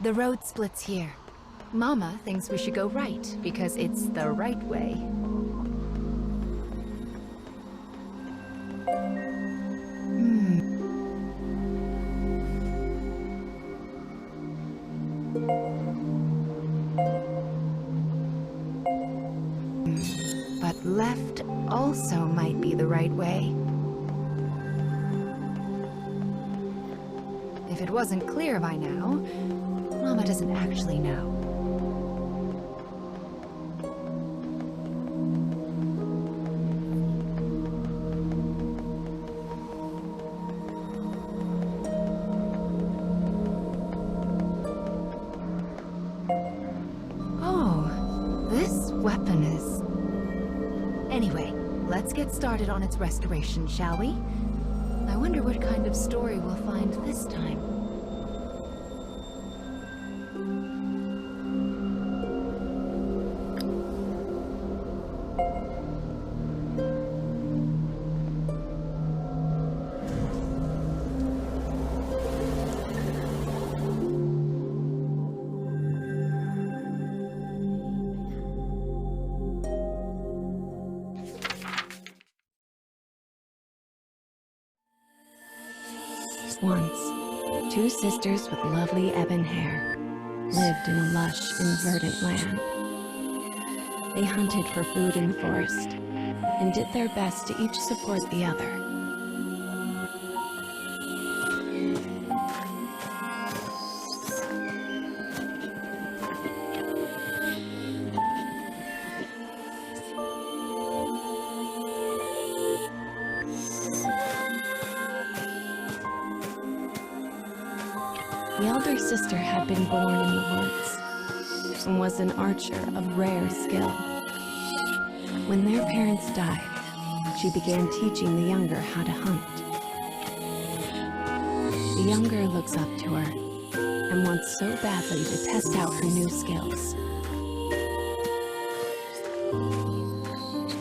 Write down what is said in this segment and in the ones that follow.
The road splits here. Mama thinks we should go right, because it's the right way. But left also might be the right way. If it wasn't clear by now, Mama doesn't actually know. Oh, this weapon is... Anyway, let's get started on its restoration, shall we? I wonder what kind of story we'll find this time. Once, two sisters with lovely ebon hair lived in a lush and verdant land. They hunted for food in the forest and did their best to each support the other. The elder sister had been born in the woods and was an archer of rare skill. When their parents died, she began teaching the younger how to hunt. The younger looks up to her and wants so badly to test out her new skills.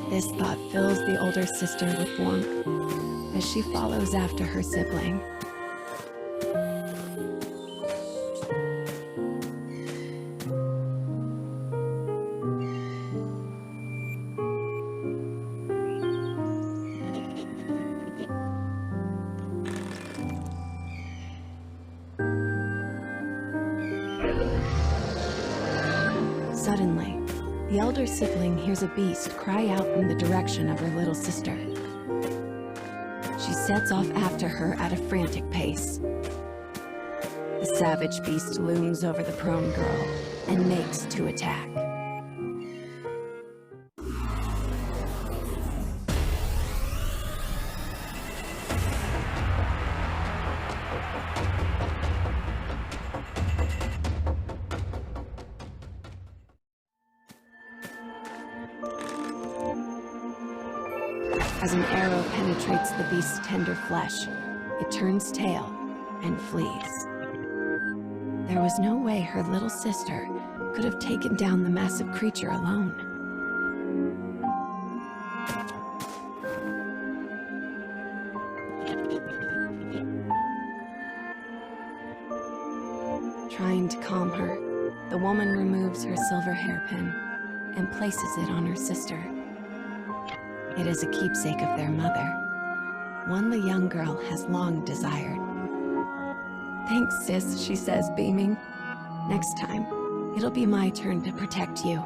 This thought fills the older sister with warmth as she follows after her sibling. Suddenly, the elder sibling hears a beast cry out from the direction of her little sister. She sets off after her at a frantic pace. The savage beast looms over the prone girl and makes to attack. As an arrow penetrates the beast's tender flesh, it turns tail and flees. There was no way her little sister could have taken down the massive creature alone. Trying to calm her, the woman removes her silver hairpin and places it on her sister. It is a keepsake of their mother, one the young girl has long desired. "Thanks, sis," she says, beaming. "Next time, it'll be my turn to protect you."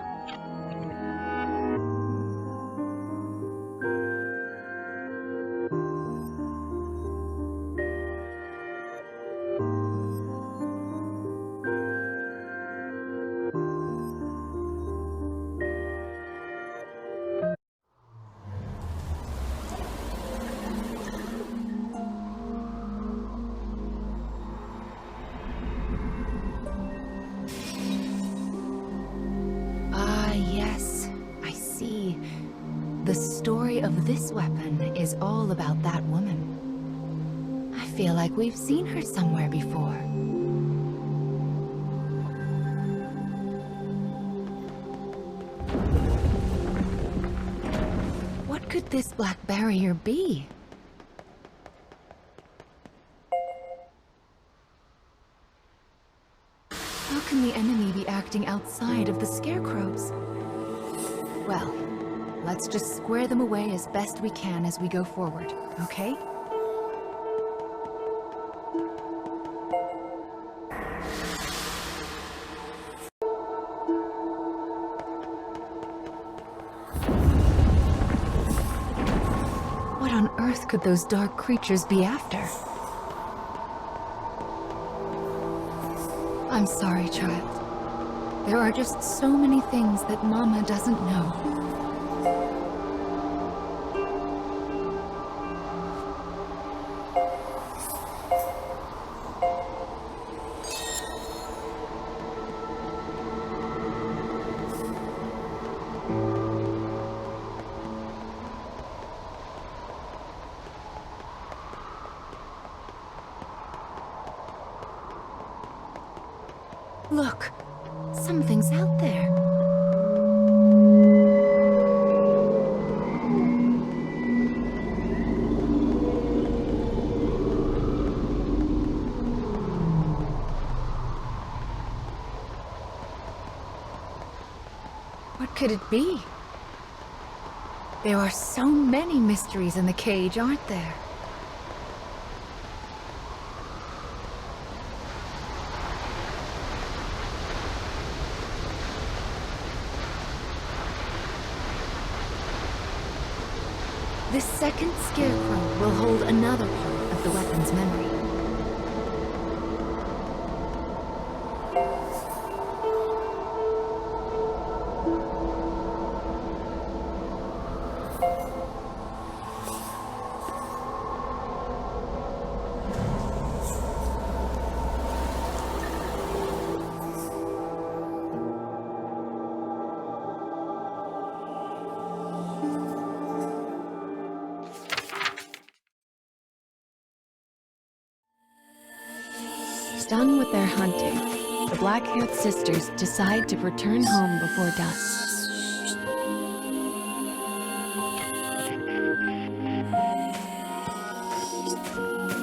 The story of this weapon is all about that woman. I feel like we've seen her somewhere before. What could this black barrier be? resting outside of the scarecrows. Well, let's just square them away as best we can as we go forward, okay? What on earth could those dark creatures be after? I'm sorry, child. There are just so many things that Mama doesn't know. Look, something's out there. What could it be? There are so many mysteries in the cage, aren't there? This second scarecrow will hold another part of the weapon's memory. Done with their hunting, the Black-haired sisters decide to return home before dusk.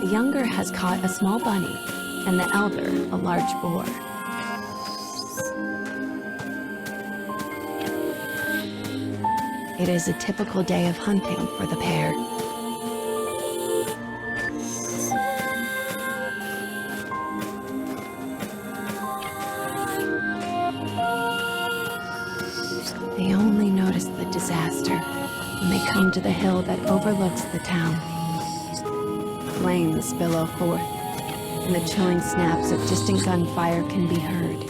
The younger has caught a small bunny, and the elder a large boar. It is a typical day of hunting for the pair. They only notice the disaster when they come to the hill that overlooks the town. Flames billow forth, and the chilling snaps of distant gunfire can be heard.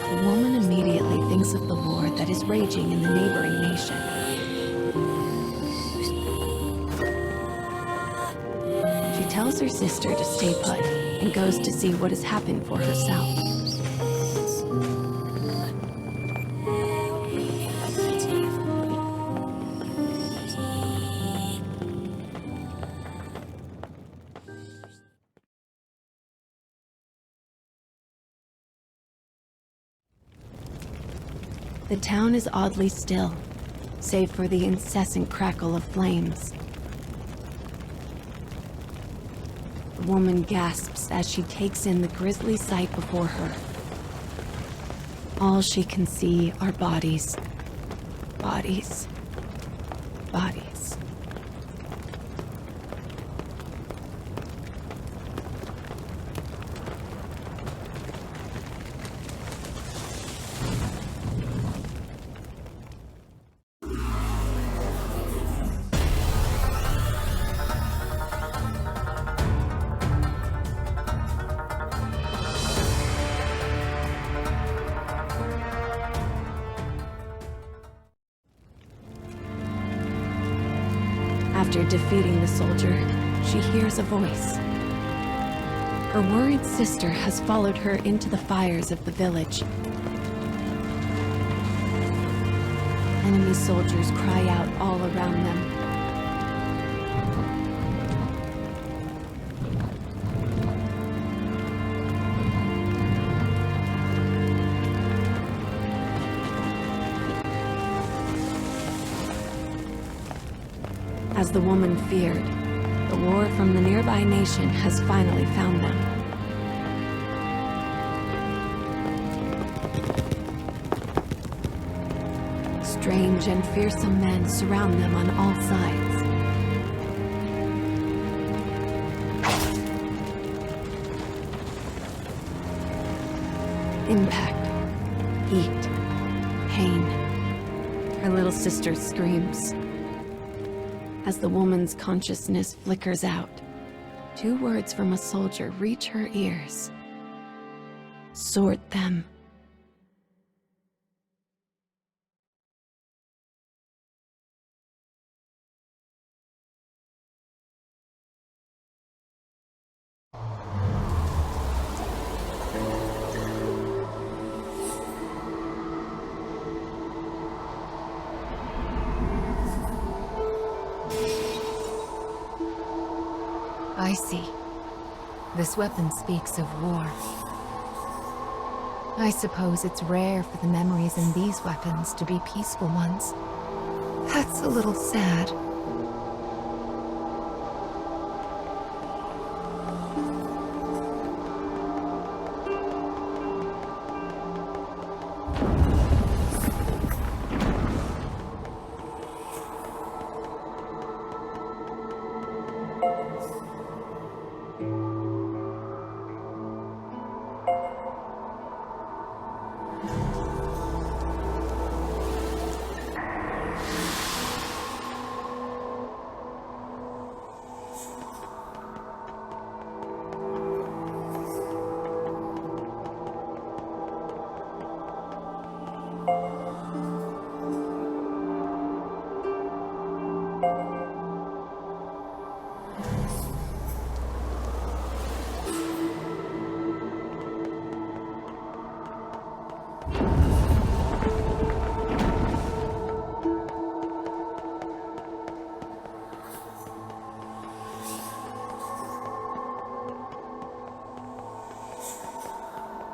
The woman immediately thinks of the war that is raging in the neighboring nation. She tells her sister to stay put and goes to see what has happened for herself. The town is oddly still, save for the incessant crackle of flames. The woman gasps as she takes in the grisly sight before her. All she can see are bodies. Bodies. Bodies. After defeating the soldier, she hears a voice. Her worried sister has followed her into the fires of the village. Enemy soldiers cry out all around them. As the woman feared, the war from the nearby nation has finally found them. Strange and fearsome men surround them on all sides. Impact, heat, pain. Her little sister screams. As the woman's consciousness flickers out, 2 words from a soldier reach her ears. Sort them. I see. This weapon speaks of war. I suppose it's rare for the memories in these weapons to be peaceful ones. That's a little sad.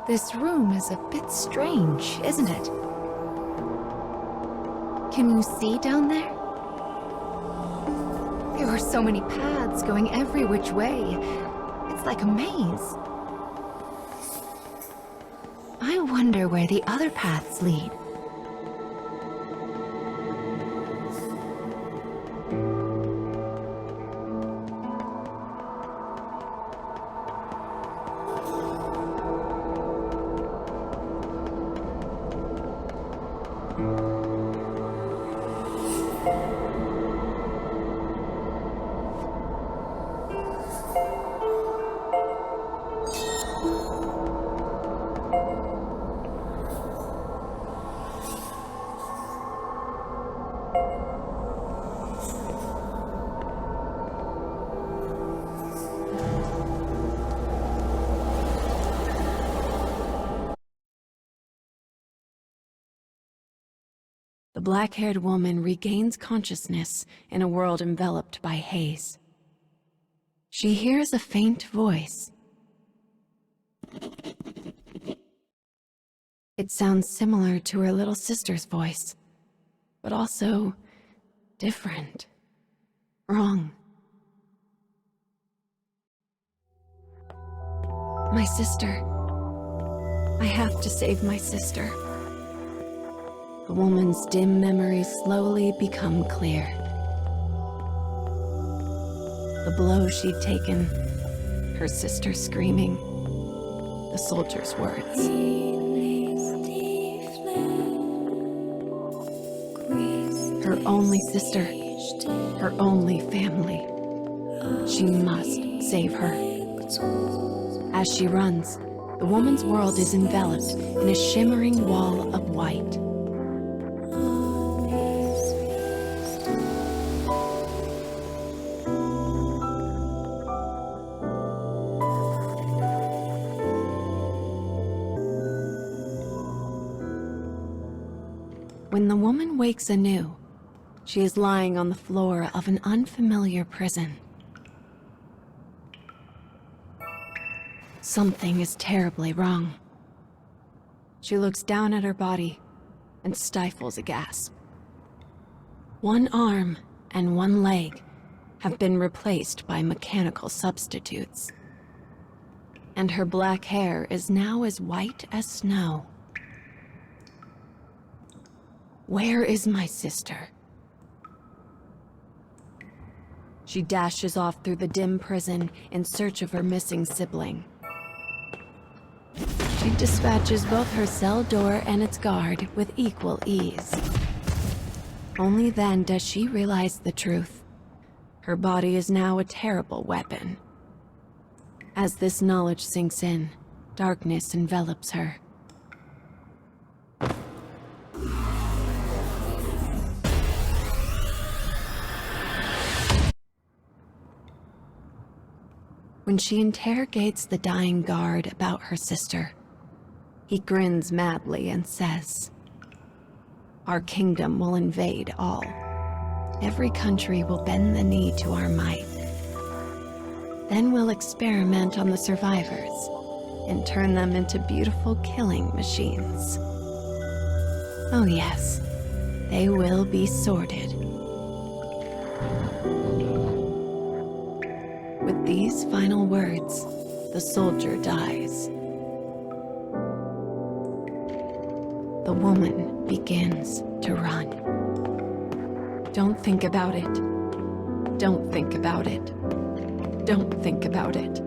This room is a bit strange, isn't it? Can you see down there? There are so many paths going every which way. It's like a maze. I wonder where the other paths lead. The black-haired woman regains consciousness in a world enveloped by haze. She hears a faint voice. It sounds similar to her little sister's voice, but also different, wrong. My sister. I have to save my sister. The woman's dim memories slowly become clear. The blow she'd taken, her sister screaming, the soldier's words. Her only sister, her only family. She must save her. As she runs, the woman's world is enveloped in a shimmering wall of white. When the woman wakes anew, she is lying on the floor of an unfamiliar prison. Something is terribly wrong. She looks down at her body and stifles a gasp. One arm and one leg have been replaced by mechanical substitutes. And her black hair is now as white as snow. Where is my sister? She dashes off through the dim prison in search of her missing sibling. She dispatches both her cell door and its guard with equal ease. Only then does she realize the truth. Her body is now a terrible weapon. As this knowledge sinks in, darkness envelops her. When she interrogates the dying guard about her sister, he grins madly and says, "Our kingdom will invade all. Every country will bend the knee to our might. Then we'll experiment on the survivors and turn them into beautiful killing machines. Oh yes, they will be sorted." With these final words, the soldier dies. The woman begins to run. Don't think about it. Don't think about it. Don't think about it.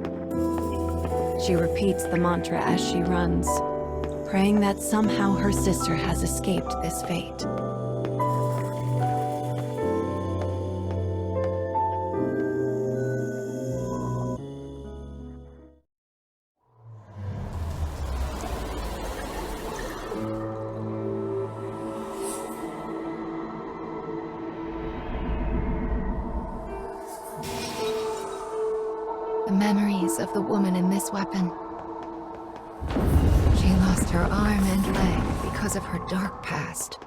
She repeats the mantra as she runs, praying that somehow her sister has escaped this fate. The memories of the woman in this weapon. She lost her arm and leg because of her dark past.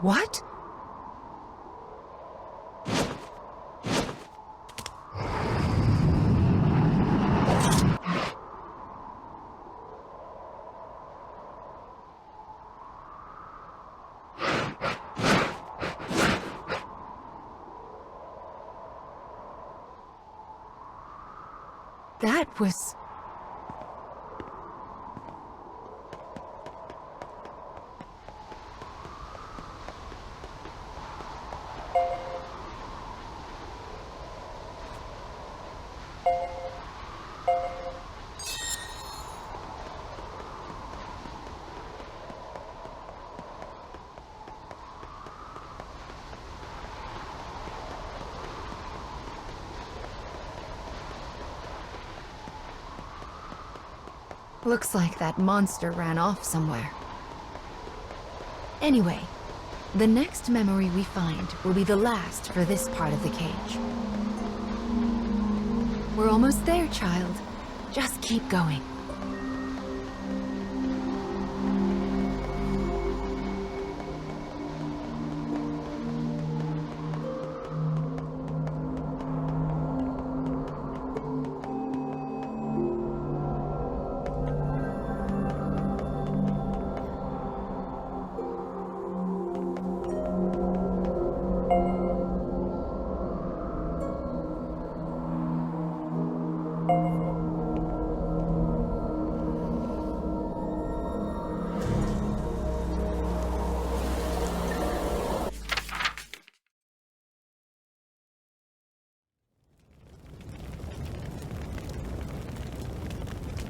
What? That was... Looks like that monster ran off somewhere. Anyway, the next memory we find will be the last for this part of the cage. We're almost there, child. Just keep going.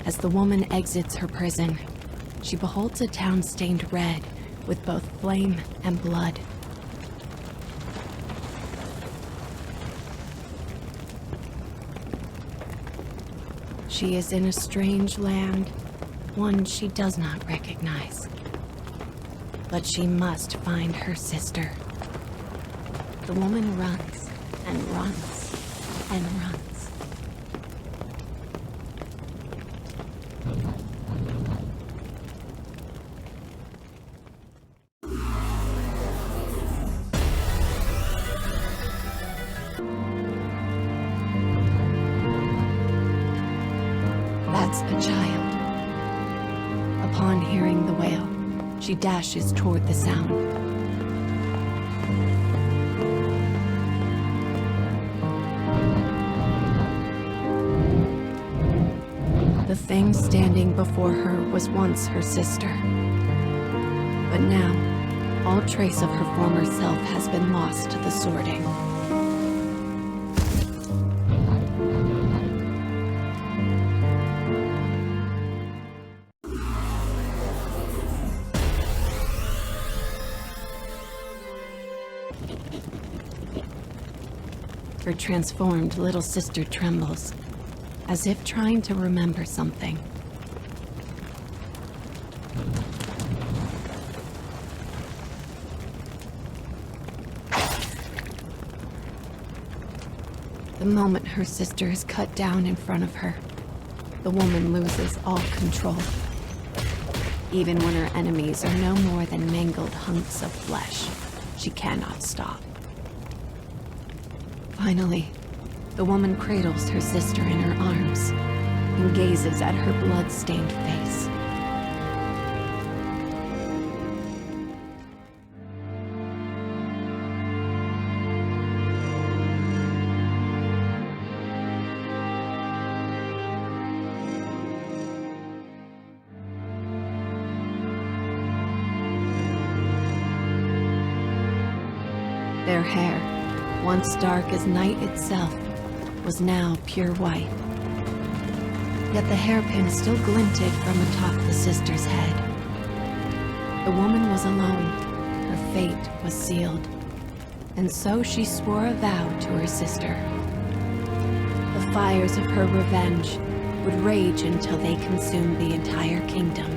As the woman exits her prison, she beholds a town stained red with both flame and blood. She is in a strange land, one she does not recognize. But she must find her sister. The woman runs and runs and runs. It's a child. Upon hearing the wail, she dashes toward the sound. The thing standing before her was once her sister. But now, all trace of her former self has been lost to the sorting. Her transformed little sister trembles, as if trying to remember something. The moment her sister is cut down in front of her, the woman loses all control. Even when her enemies are no more than mangled hunks of flesh, she cannot stop. Finally, the woman cradles her sister in her arms and gazes at her blood-stained face. Their hair, once dark as night itself, was now pure white. Yet the hairpin still glinted from atop the sister's head. The woman was alone. Her fate was sealed. And so she swore a vow to her sister. The fires of her revenge would rage until they consumed the entire kingdom.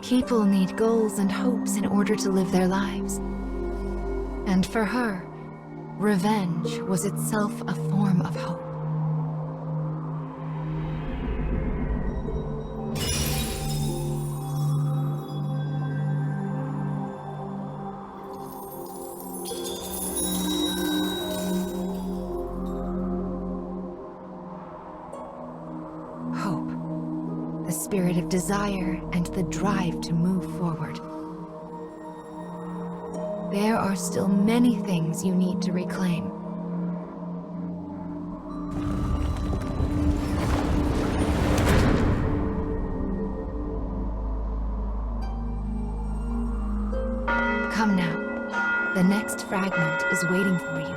People need goals and hopes in order to live their lives. And for her, revenge was itself a form of hope. Hope, the spirit of desire and the drive to move forward. There are still many things you need to reclaim. Come now. The next fragment is waiting for you.